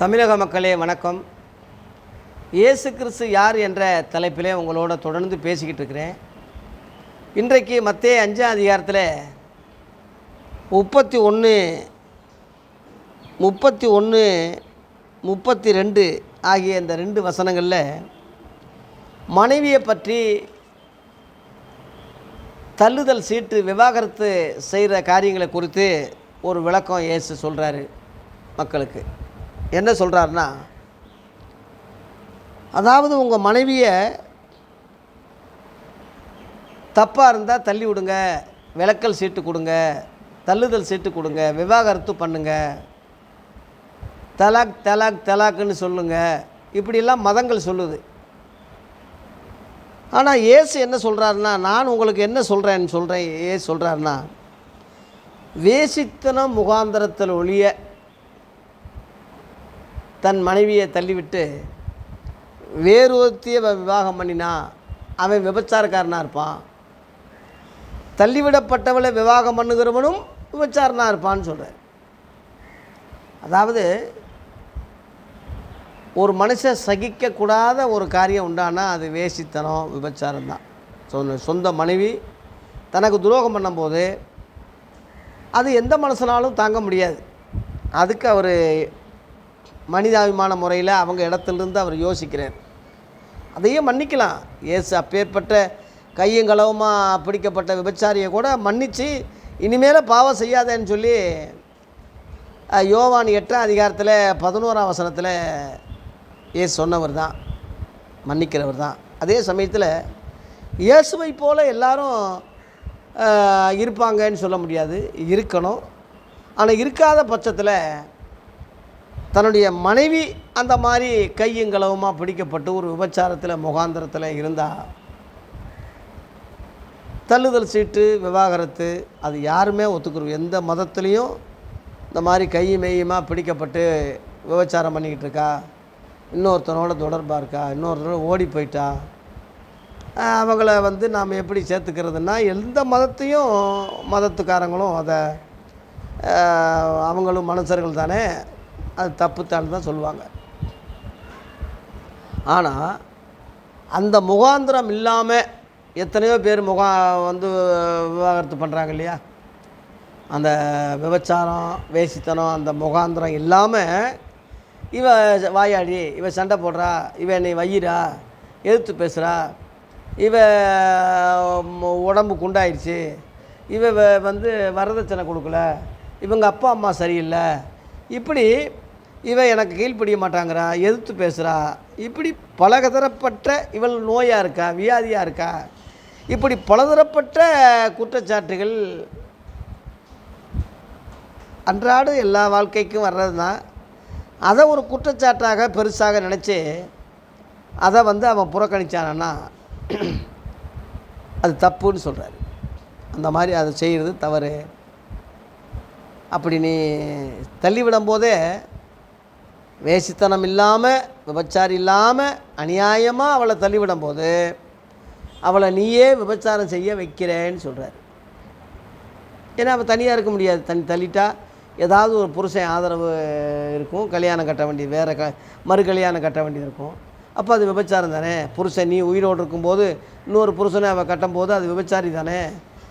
தமிழக மக்களே வணக்கம். இயேசு கிறிஸ்து யார் என்ற தலைப்பிலே உங்களோட தொடர்ந்து பேசிக்கிட்டு இருக்கிறேன். இன்றைக்கு மத்தேயு 5ஆம் அதிகாரத்தில் 31 32 ஆகிய இந்த 2 வசனங்களில் மனைவியை பற்றி தள்ளுதல் சீட்டு விவாகரத்து செய்கிற காரியங்களை குறித்து ஒரு விளக்கம் இயேசு சொல்கிறாரு மக்களுக்கு. என்ன சொல்கிறாருன்னா, அதாவது உங்கள் மனைவியை தப்பாக இருந்தால் தள்ளி விடுங்க, விலக்கல் சீட்டு கொடுங்க, தள்ளுதல் சீட்டு கொடுங்க, விவாகரத்து பண்ணுங்க, தலாக் தலாக் தலாக்குன்னு சொல்லுங்க, இப்படிலாம் மதங்கள் சொல்லுது. ஆனால் இயேசு என்ன சொல்கிறாருன்னா, நான் உங்களுக்கு என்ன சொல்கிறேன் ஏசு சொல்கிறாருன்னா, வேசித்தனம் முகாந்தரத்தில் ஒழிய தன் மனைவியை தள்ளிவிட்டு வேறு ஒருத்தியை விவாகம் பண்ணினா அவன் விபச்சாரக்காரனாக இருப்பான். தள்ளிவிடப்பட்டவளை விவாகம் பண்ணுகிறவனும் விபச்சாரனாக இருப்பான்னு சொல்கிறார். அதாவது ஒரு மனுஷன் சகிக்கக்கூடாத ஒரு காரியம் உண்டானா அது வேசித்தனம், விபச்சாரம்தான். சொந்த மனைவி தனக்கு துரோகம் பண்ணும்போது அது எந்த மனுஷனாலும் தாங்க முடியாது. அதுக்கு அவர் மனிதாபிமான முறையில் அவங்க இடத்துலேருந்து அவர் யோசிக்கிறார். அதையும் மன்னிக்கலாம். இயேசு அப்பேற்பட்ட கையும் களவுமாக பிடிக்கப்பட்ட விபச்சாரியை கூட மன்னித்து இனிமேல் பாவம் செய்யாதேன்னு சொல்லி யோவான் 8ஆம் அதிகாரத்தில் 11ஆம் வசனத்தில் இயேசு சொன்னவர் தான், மன்னிக்கிறவர் தான். அதே சமயத்தில் இயேசுவை போல் எல்லாரும் இருப்பாங்கன்னு சொல்ல முடியாது, இருக்கணும். ஆனால் இருக்காத பட்சத்தில் தன்னுடைய மனைவி அந்த மாதிரி கையும் களவுமாக பிடிக்கப்பட்டு ஒரு விபச்சாரத்தில் முகாந்திரத்தில் இருந்தால் தள்ளுதல் சீட்டு விவாகரத்து அது யாருமே ஒத்துக்கிறோம். எந்த மதத்துலேயும் இந்த மாதிரி கையும் மெய்யுமாக பிடிக்கப்பட்டு விபச்சாரம் பண்ணிக்கிட்டு இருக்கா, இன்னொருத்தனோட தொடர்பாக இருக்கா, இன்னொருத்தனோட ஓடி போயிட்டா, அவங்கள நாம் எப்படி சேர்த்துக்கிறதுனா, எந்த மதத்துக்காரங்களும் அதை அவங்களும் மனுஷர்கள் தானே, அது தப்புத்தான் தான் சொல்லுவாங்க. ஆனால் அந்த முகாந்திரம் இல்லாமல் எத்தனையோ பேர் விவாகரத்து பண்ணுறாங்க இல்லையா. அந்த விபச்சாரம் வேசித்தனம் அந்த முகாந்திரம் இல்லாமல் இவ வாயாடி, இவ சண்டை போடுறா, இவ என்னை வயிறா, எதிர்த்து பேசுகிறா, இவ உடம்பு குண்டாயிடுச்சு, இவ வரதட்சணை கொடுக்கல, இவங்க அப்பா அம்மா சரியில்லை, இப்படி இவ எனக்கு கீழ்ப்படிய மாட்டாங்கிறா, எதிர்த்து பேசுகிறா, இப்படி பலதரப்பட்ட இவள் நோயாக இருக்கா, வியாதியாக இருக்கா, இப்படி பலதரப்பட்ட குற்றச்சாட்டுகள் அன்றாட எல்லா வாழ்க்கைக்கும் வர்றது தான். அதை ஒரு குற்றச்சாட்டாக பெருசாக நினச்சி அதை அவன் புறக்கணித்தானா அது தப்புன்னு சொல்கிறாரு. அந்த மாதிரி அதை செய்கிறது தவறு. அப்படி நீ தள்ளிவிடும்போதே வேசித்தனம் இல்லாமல் விபச்சாரம் இல்லாமல் அநியாயமாக அவளை தள்ளிவிடும்போது அவளை நீயே விபச்சாரம் செய்ய வைக்கிறேன்னு சொல்கிறார். ஏன்னா அவள் தனியாக இருக்க முடியாது. தள்ளிட்டா ஏதாவது ஒரு புருஷன் ஆதரவு இருக்கும், கல்யாணம் கட்ட வேண்டியது, வேறு மறு கல்யாணம் கட்ட வேண்டியது இருக்கும். அப்போ அது விபச்சாரம் தானே. புருஷன் நீ உயிரோடு இருக்கும்போது இன்னொரு புருஷனை அவள் கட்டும்போது அது விபச்சாரி தானே.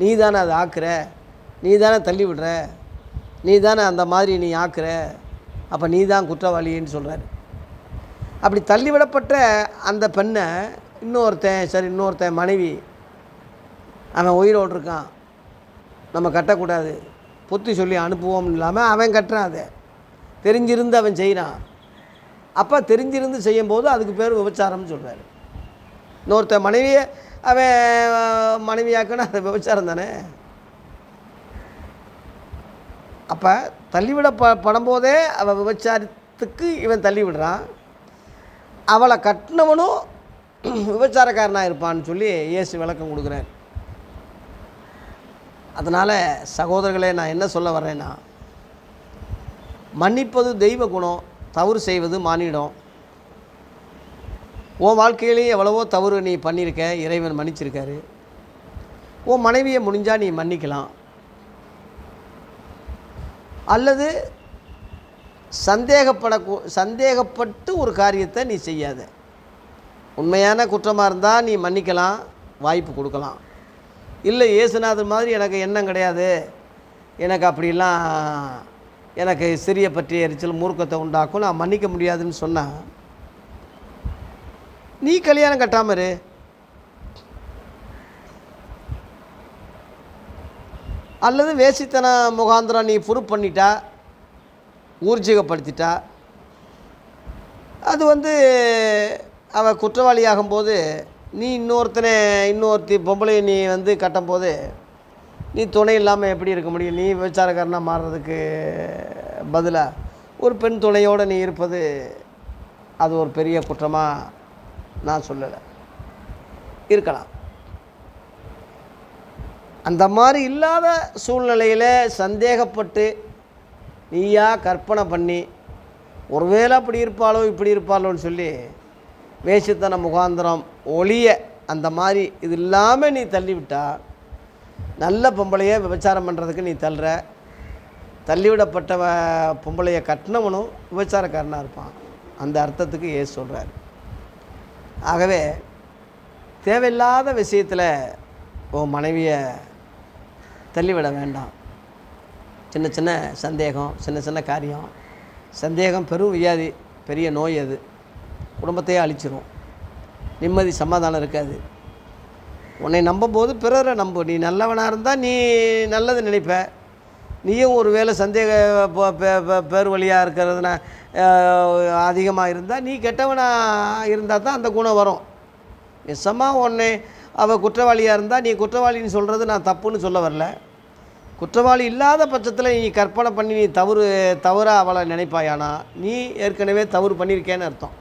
நீ தானே அதை ஆக்குற, நீ தானே தள்ளி விடுற, நீ தானே அந்த மாதிரி நீ ஆக்குற, அப்போ நீ தான் குற்றவாளின்னு சொல்கிறார். அப்படி தள்ளிவிடப்பட்ட அந்த பெண்ணை இன்னொருத்தன் மனைவி அவன் உயிரோடு இருக்கான், நம்ம கட்டக்கூடாது, புத்தி சொல்லி அனுப்புவோம் இல்லாமல் அவன் கட்டுறான். அதை தெரிஞ்சிருந்து அவன் செய்கிறான். அப்போ தெரிஞ்சிருந்து செய்யும்போது அதுக்கு பேர் விபச்சாரம்னு சொல்கிறார். இன்னொருத்தன் மனைவியை அவன் மனைவியாக்குன்னா அது விபச்சாரம் தானே. அப்போ தள்ளிவிடப்படும்போதே அவள் விபச்சாரத்துக்கு இவன் தள்ளிவிடுறான், அவளை கட்டினவனும் விபச்சாரக்காரனாக இருப்பான்னு சொல்லி இயேசு விளக்கம் கொடுக்குறார். அதனால் சகோதரர்களே, நான் என்ன சொல்ல வர்றேன்னா, மன்னிப்பது தெய்வ குணம், தவறு செய்வது மானிடம். உன் வாழ்க்கையிலேயே எவ்வளவோ தவறு நீ பண்ணியிருக்க, இறைவன் மன்னிச்சிருக்காரு. உன் மனைவியை முடிஞ்சால் நீ மன்னிக்கலாம். அல்லது சந்தேகப்பட்டு ஒரு காரியத்தை நீ செய்யாத. உண்மையான குற்றமாக இருந்தால் நீ மன்னிக்கலாம், வாய்ப்பு கொடுக்கலாம். இல்லை இயேசுநாதர் மாதிரி எனக்கு எண்ணம் கிடையாது, எனக்கு அப்படிலாம் எனக்கு சிறிய பற்றிய எரிச்சல் மூர்க்கத்தை உண்டாக்கும், நான் மன்னிக்க முடியாதுன்னு சொன்னால் நீ கல்யாணம் கட்டாமல் இரு. அல்லது வேசித்தன முகாந்திரம் நீ ப்ரூவ் பண்ணிட்டா, ஊர்ஜிகப்படுத்திட்டா, அது அவள் குற்றவாளியாகும்போது நீ இன்னொருத்தி பொம்பளையை நீ கட்டும்போது நீ துணை இல்லாமல் எப்படி இருக்க முடியும்? நீ விபச்சாரக்காரனாக மாறுறதுக்கு பதிலாக ஒரு பெண் துணையோடு நீ இருப்பது அது ஒரு பெரிய குற்றமாக நான் சொல்லலை. இருக்கலாம். அந்த மாதிரி இல்லாத சூழ்நிலையில் சந்தேகப்பட்டு நீயா கற்பனை பண்ணி ஒருவேளை அப்படி இருப்பாளோ இப்படி இருப்பாளோன்னு சொல்லி வேசித்தன முகாந்திரம் ஒளிய அந்த மாதிரி இது இல்லாமல் நீ தள்ளிவிட்டா, நல்ல பொம்பளையை விபச்சாரம் பண்ணுறதுக்கு நீ தள்ளிவிடப்பட்ட பொம்பளையை கட்டினவனும் விபச்சாரக்காரனாக இருப்பான். அந்த அர்த்தத்துக்கு ஏசு சொல்கிறார். ஆகவே தேவையில்லாத விஷயத்தில் உன் மனைவியை தள்ளிவிட வேண்டாம். சின்ன சின்ன சந்தேகம், சின்ன சின்ன காரியம். சந்தேகம் பெரும் வியாதி, பெரிய நோய். அது குடும்பத்தையே அழிச்சிரும். நிம்மதி சமாதானம் இருக்காது. உன்னை நம்பும்போது பிறரை நம்பு. நீ நல்லவனாக இருந்தால் நீ நல்லது நினைப்ப. நீயும் ஒரு வேளை சந்தேக பேர் வழியாக இருக்கிறதுனா அதிகமாக இருந்தால் நீ கெட்டவனாக இருந்தால் தான் அந்த குணம் வரும். நிச்சயமாக உன்னை அவள் குற்றவாளியாக இருந்தால் நீ குற்றவாளின்னு சொல்கிறது நான் தப்புன்னு சொல்ல வரல. குற்றவாளி இல்லாத பட்சத்தில் நீ கற்பனை பண்ணி நீ தவறாக அவளை நினைப்பாயானா நீ ஏற்கனவே தவறு பண்ணியிருக்கேன்னு அர்த்தம்.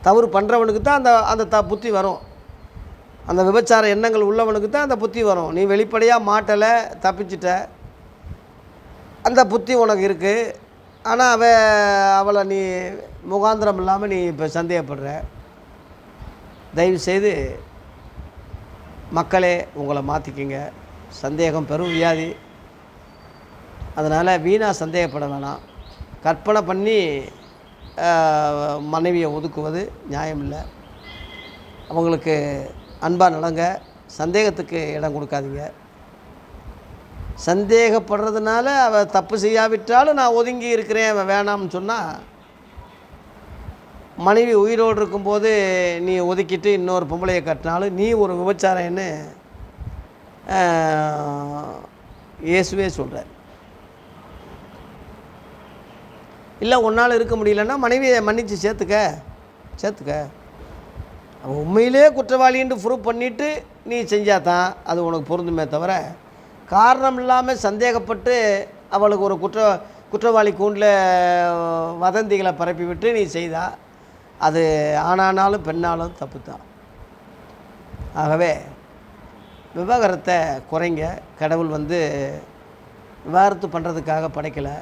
தவறு பண்ணுறவனுக்கு தான் அந்த புத்தி வரும். அந்த விபச்சார எண்ணங்கள் உள்ளவனுக்கு தான் அந்த புத்தி வரும். நீ வெளிப்படையாக மாட்டலை, தப்பிச்சிட்ட, அந்த புத்தி உனக்கு இருக்குது. ஆனால் அவளை நீ முகாந்திரம் இல்லாமல் நீ இப்போ சந்தேகப்படுற. தயவுசெய்து மக்களே உங்களை மாற்றிக்கிங்க. சந்தேகம் பெரும் வியாதி. அதனால் வீணாக சந்தேகப்பட வேணாம். கற்பனை பண்ணி மனைவியை ஒதுக்குவது நியாயம் இல்லை. அவங்களுக்கு அன்பாக நடங்க. சந்தேகத்துக்கு இடம் கொடுக்காதீங்க. சந்தேகப்படுறதுனால அவள் தப்பு செய்யாவிட்டாலும் நான் ஒதுங்கி இருக்கிறேன் அவன் வேணாம்னு சொன்னால், மனைவி உயிரோடு இருக்கும்போது நீ ஒதுக்கிட்டு இன்னொரு பொம்பளையை கட்டினாலும் நீ ஒரு விபச்சாரன்னு இயேசுவே சொல்கிறார். இல்லை உன்னால் இருக்க முடியலன்னா மனைவியை மன்னித்து சேர்த்துக்க. அவன் உண்மையிலே குற்றவாளின்னு ப்ரூவ் பண்ணிவிட்டு நீ செஞ்சால் தான் அது உனக்கு பொருந்துமே தவிர, காரணம் இல்லாமல் சந்தேகப்பட்டு அவளுக்கு ஒரு குற்றவாளி கூண்டில் வதந்திகளை பரப்பி விட்டு நீ செய்தா அது ஆணானாலும் பெண்ணாலும் தப்பு தான். ஆகவே விவாகரத்தை குறைங்க. கடவுள் விவாகரத்து பண்ணுறதுக்காக படைக்கலை.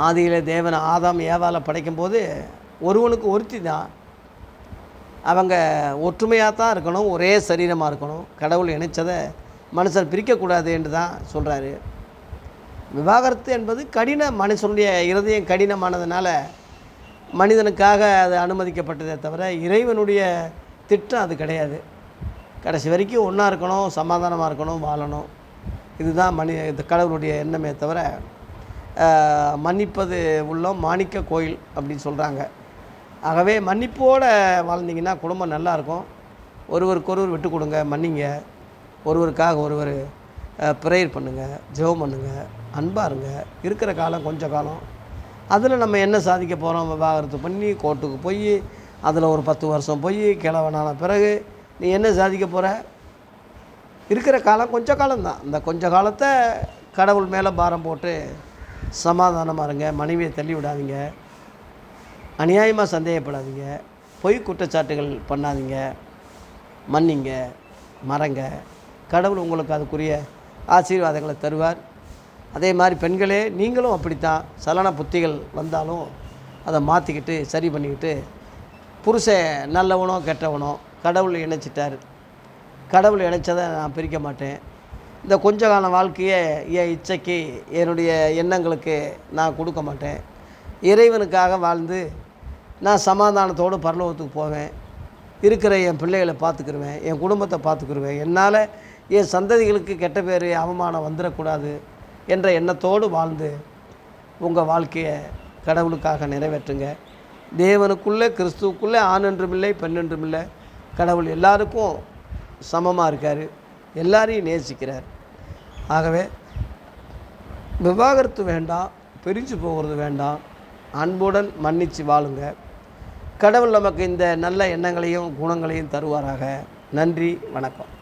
ஆதியில் தேவன் ஆதாம் ஏவாளை படைக்கும்போது ஒருவனுக்கு ஒருத்தி தான். அவங்க ஒற்றுமையாக தான் இருக்கணும், ஒரே சரீரமாக இருக்கணும். கடவுள் இணைச்சதை மனுஷன் பிரிக்கக்கூடாது என்று தான் சொல்கிறாரு. விவாகரத்து என்பது மனுஷனுடைய இருதயம் கடினமானதுனால மனிதனுக்காக அது அனுமதிக்கப்பட்டதே தவிர இறைவனுடைய திட்டம் அது கிடையாது. கடைசி வரைக்கும் ஒன்றா இருக்கணும், சமாதானமாக இருக்கணும், வாழணும். இதுதான் கடவுளுடைய எண்ணமே தவிர, மன்னிப்பது உள்ளம் மாணிக்க கோயில் அப்படின்னு சொல்கிறாங்க. ஆகவே மன்னிப்போடு வாழ்ந்தீங்கன்னா குடும்பம் நல்லாயிருக்கும். ஒருவருக்கொருவர் விட்டு கொடுங்க, மன்னிங்க. ஒருவருக்காக ஒருவர் ப்ரேயர் பண்ணுங்கள், ஜெபம் பண்ணுங்கள், அன்பாக இருங்க. இருக்கிற காலம் கொஞ்ச காலம். அதில் நம்ம என்ன சாதிக்க போகிறோம்? விவாகரத்து பண்ணி கோர்ட்டுக்கு போய் அதில் ஒரு 10 வருஷம் போய் கிழவனான பிறகு நீ என்ன சாதிக்க போகிற? இருக்கிற காலம் கொஞ்ச காலம்தான். இந்த கொஞ்ச காலத்தை கடவுள் மேலே பாரம் போட்டு சமாதானமாக இருங்க. மனைவியை தள்ளி விடாதீங்க, அநியாயமாக சந்தேகப்படாதீங்க, பொய் குற்றச்சாட்டுகள் பண்ணாதீங்க, மன்னிங்க, மறங்க. கடவுள் உங்களுக்கு அதுக்குரிய ஆசீர்வாதங்களை தருவார். அதே மாதிரி பெண்களே நீங்களும் அப்படித்தான். சலன புத்திகள் வந்தாலும் அதை மாற்றிக்கிட்டு சரி பண்ணிக்கிட்டு, புருஷன் நல்லவனோ கெட்டவனோ கடவுள் இணைச்சிட்டார். கடவுள் இணைச்சதை நான் பிரிக்க மாட்டேன். இந்த கொஞ்ச கால வாழ்க்கையை என் இச்சைக்கு என்னுடைய எண்ணங்களுக்கு நான் கொடுக்க மாட்டேன். இறைவனுக்காக வாழ்ந்து நான் சமாதானத்தோடு பரலோகத்துக்கு போவேன், இருக்கிற என் பிள்ளைகளை பார்த்துக்கிருவேன், என் குடும்பத்தை பார்த்துக்கிருவேன், என்னால் என் சந்ததிகளுக்கு கெட்ட பேர் அவமானம் வந்துடக்கூடாது என்ற எண்ணத்தோடு வாழ்ந்து உங்கள் வாழ்க்கையை கடவுளுக்காக நிறைவேற்றுங்க. தேவனுக்குள்ளே கிறிஸ்துவுக்குள்ளே ஆண் என்றும் இல்லை பெண் என்றும் இல்லை. கடவுள் எல்லாருக்கும் சமமாக இருக்கார், எல்லாரையும் நேசிக்கிறார். ஆகவே விவாகரத்து வேண்டாம், பிரிஞ்சு போகிறது வேண்டாம், அன்புடன் மன்னித்து வாழுங்க. கடவுள் நமக்கு இந்த நல்ல எண்ணங்களையும் குணங்களையும் தருவாராக. நன்றி, வணக்கம்.